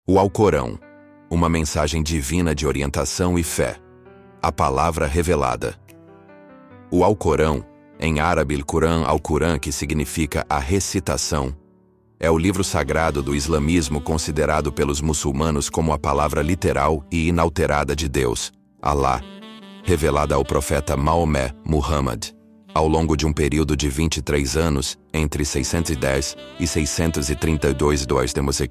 O Alcorão, uma mensagem divina de orientação e fé. A palavra revelada. O Alcorão, em árabe Al-Quran, Al-Quran, que significa a recitação, é o livro sagrado do islamismo considerado pelos muçulmanos como a palavra literal e inalterada de Deus, Allah, revelada ao profeta Maomé, Muhammad, ao longo de um período de 23 anos, entre 610 e 632 d.C.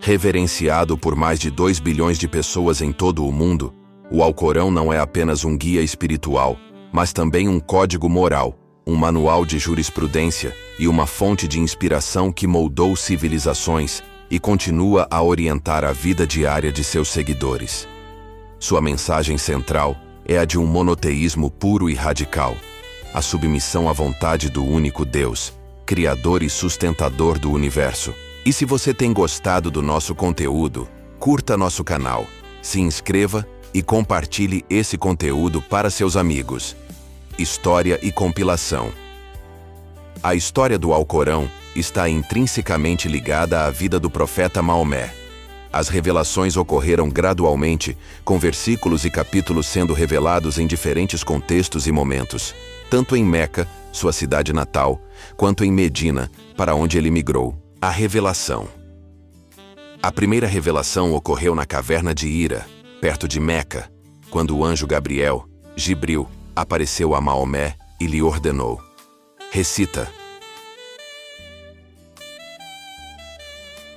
Reverenciado por mais de 2 bilhões de pessoas em todo o mundo, o Alcorão não é apenas um guia espiritual, mas também um código moral, um manual de jurisprudência e uma fonte de inspiração que moldou civilizações e continua a orientar a vida diária de seus seguidores. Sua mensagem central é a de um monoteísmo puro e radical, a submissão à vontade do único Deus, Criador e sustentador do universo. E se você tem gostado do nosso conteúdo, curta nosso canal, se inscreva e compartilhe esse conteúdo para seus amigos. História e compilação. A história do Alcorão está intrinsecamente ligada à vida do profeta Maomé. As revelações ocorreram gradualmente, com versículos e capítulos sendo revelados em diferentes contextos e momentos, tanto em Meca, sua cidade natal, quanto em Medina, para onde ele migrou. A revelação. A primeira revelação ocorreu na caverna de Hira, perto de Meca, quando o anjo Gabriel, Jibril, apareceu a Maomé e lhe ordenou: recita.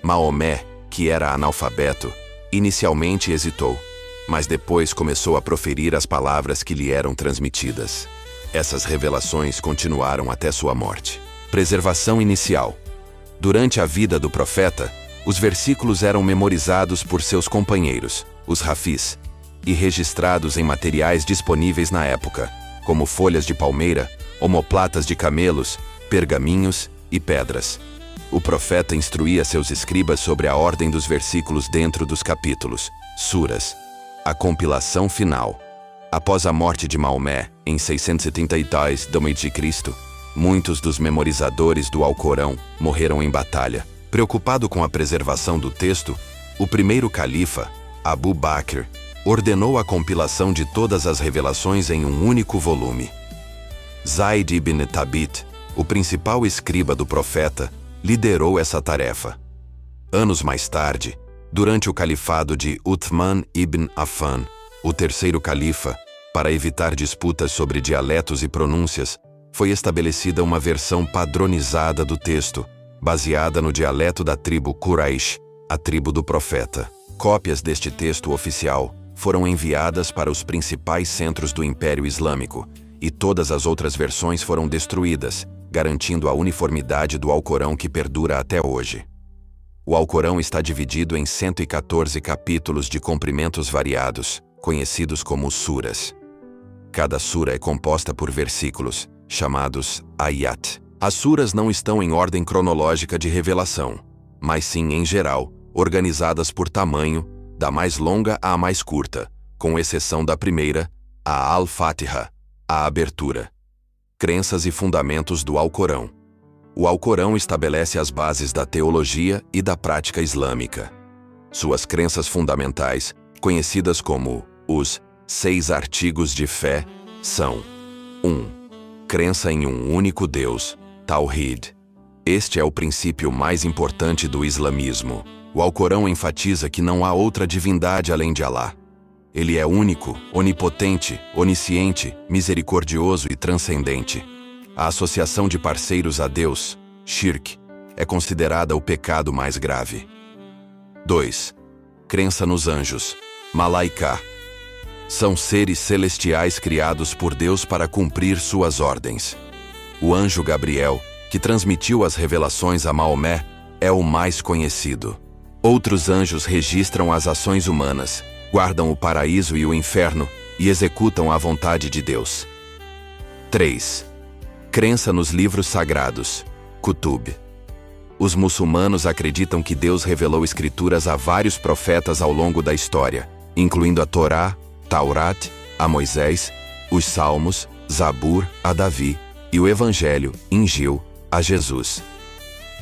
Maomé, que era analfabeto, inicialmente hesitou, mas depois começou a proferir as palavras que lhe eram transmitidas. Essas revelações continuaram até sua morte. Preservação inicial. Durante a vida do profeta, os versículos eram memorizados por seus companheiros, os Hafis, e registrados em materiais disponíveis na época, como folhas de palmeira, omoplatas de camelos, pergaminhos e pedras. O profeta instruía seus escribas sobre a ordem dos versículos dentro dos capítulos, suras. A compilação final. Após a morte de Maomé, em 632 d.C., muitos dos memorizadores do Alcorão morreram em batalha. Preocupado com a preservação do texto, o primeiro califa, Abu Bakr, ordenou a compilação de todas as revelações em um único volume. Zayd ibn Thabit, o principal escriba do profeta, liderou essa tarefa. Anos mais tarde, durante o califado de Uthman ibn Affan, o terceiro califa, para evitar disputas sobre dialetos e pronúncias, foi estabelecida uma versão padronizada do texto, baseada no dialeto da tribo Quraysh, a tribo do profeta. Cópias deste texto oficial foram enviadas para os principais centros do Império Islâmico, e todas as outras versões foram destruídas, garantindo a uniformidade do Alcorão que perdura até hoje. O Alcorão está dividido em 114 capítulos de comprimentos variados, conhecidos como suras. Cada sura é composta por versículos, chamados ayat. As suras não estão em ordem cronológica de revelação, mas sim, em geral, organizadas por tamanho, da mais longa à mais curta, com exceção da primeira, a Al-Fatiha, a abertura. Crenças e fundamentos do Alcorão. O Alcorão estabelece as bases da teologia e da prática islâmica. Suas crenças fundamentais, conhecidas como os 6 artigos de fé, são: 1. Crença em um único Deus, Tawhid. Este é o princípio mais importante do islamismo. O Alcorão enfatiza que não há outra divindade além de Allah. Ele é único, onipotente, onisciente, misericordioso e transcendente. A associação de parceiros a Deus, shirk, é considerada o pecado mais grave. 2. Crença nos anjos, malaika. São seres celestiais criados por Deus para cumprir suas ordens. O anjo Gabriel, que transmitiu as revelações a Maomé, é o mais conhecido. Outros anjos registram as ações humanas, guardam o paraíso e o inferno e executam a vontade de Deus. 3. Crença nos livros sagrados, Kutub. Os muçulmanos acreditam que Deus revelou escrituras a vários profetas ao longo da história, incluindo a Torá, Taurat, a Moisés, os Salmos, Zabur, a Davi, e o Evangelho, Injil, a Jesus.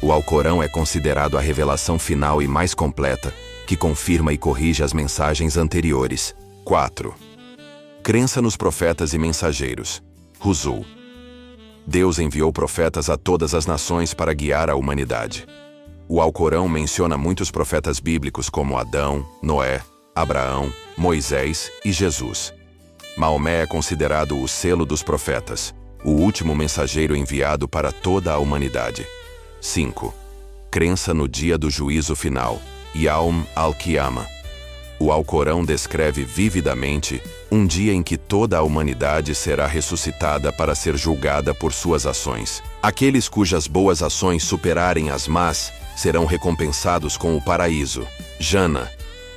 O Alcorão é considerado a revelação final e mais completa, que confirma e corrige as mensagens anteriores. 4. Crença nos profetas e mensageiros. Rusul. Deus enviou profetas a todas as nações para guiar a humanidade. O Alcorão menciona muitos profetas bíblicos como Adão, Noé, Abraão, Moisés e Jesus. Maomé é considerado o selo dos profetas, o último mensageiro enviado para toda a humanidade. 5. Crença no dia do juízo final, Yawm al-Qiyamah. O Alcorão descreve vividamente um dia em que toda a humanidade será ressuscitada para ser julgada por suas ações. Aqueles cujas boas ações superarem as más serão recompensados com o paraíso, Jannah,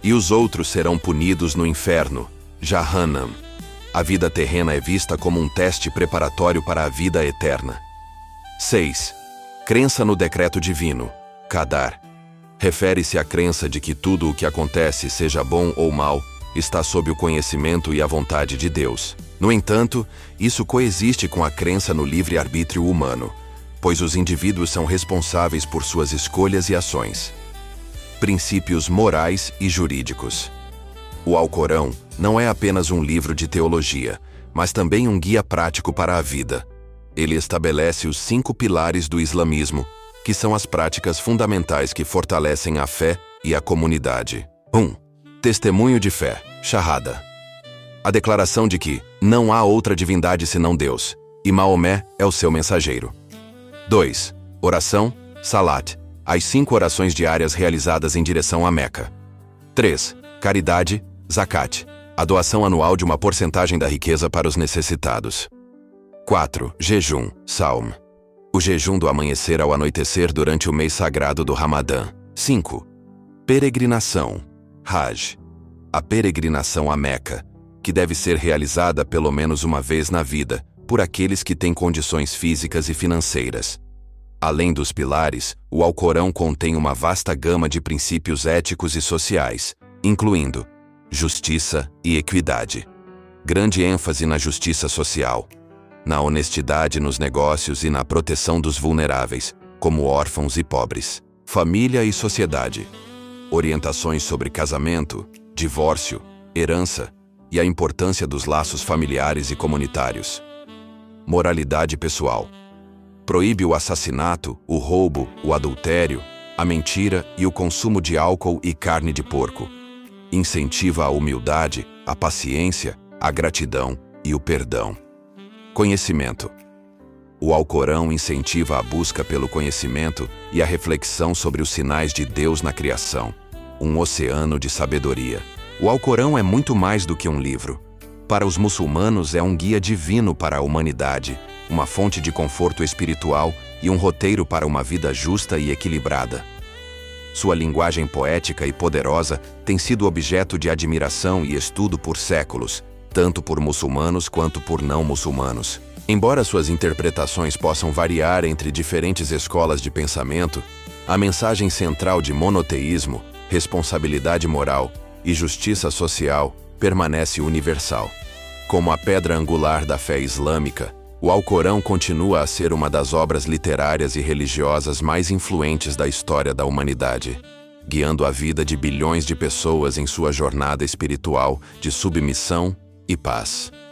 e os outros serão punidos no inferno, Jahannam. A vida terrena é vista como um teste preparatório para a vida eterna. 6. Crença no decreto divino, Qadar. Refere-se à crença de que tudo o que acontece, seja bom ou mal, está sob o conhecimento e a vontade de Deus. No entanto, isso coexiste com a crença no livre-arbítrio humano, pois os indivíduos são responsáveis por suas escolhas e ações. Princípios morais e jurídicos. O Alcorão não é apenas um livro de teologia, mas também um guia prático para a vida. Ele estabelece os 5 pilares do islamismo, que são as práticas fundamentais que fortalecem a fé e a comunidade. 1. Testemunho de fé, Shahada. A declaração de que não há outra divindade senão Deus, e Maomé é o seu mensageiro. 2. Oração, Salat, as 5 orações diárias realizadas em direção a Meca. 3. Caridade, Zakat, a doação anual de uma porcentagem da riqueza para os necessitados. 4. Jejum, Saum, o jejum do amanhecer ao anoitecer durante o mês sagrado do Ramadã. 5. Peregrinação, Hajj, a peregrinação a Meca, que deve ser realizada pelo menos uma vez na vida, por aqueles que têm condições físicas e financeiras. Além dos pilares, o Alcorão contém uma vasta gama de princípios éticos e sociais, incluindo justiça e equidade. Grande ênfase na justiça social, na honestidade nos negócios e na proteção dos vulneráveis, como órfãos e pobres. Família e sociedade. Orientações sobre casamento, divórcio, herança e a importância dos laços familiares e comunitários. Moralidade pessoal. Proíbe o assassinato, o roubo, o adultério, a mentira e o consumo de álcool e carne de porco. Incentiva a humildade, a paciência, a gratidão e o perdão. Conhecimento. O Alcorão incentiva a busca pelo conhecimento e a reflexão sobre os sinais de Deus na criação. Um oceano de sabedoria. O Alcorão é muito mais do que um livro. Para os muçulmanos é um guia divino para a humanidade, uma fonte de conforto espiritual e um roteiro para uma vida justa e equilibrada. Sua linguagem poética e poderosa tem sido objeto de admiração e estudo por séculos, tanto por muçulmanos quanto por não muçulmanos. Embora suas interpretações possam variar entre diferentes escolas de pensamento, a mensagem central de monoteísmo, responsabilidade moral e justiça social permanece universal. Como a pedra angular da fé islâmica, o Alcorão continua a ser uma das obras literárias e religiosas mais influentes da história da humanidade, guiando a vida de bilhões de pessoas em sua jornada espiritual de submissão e paz.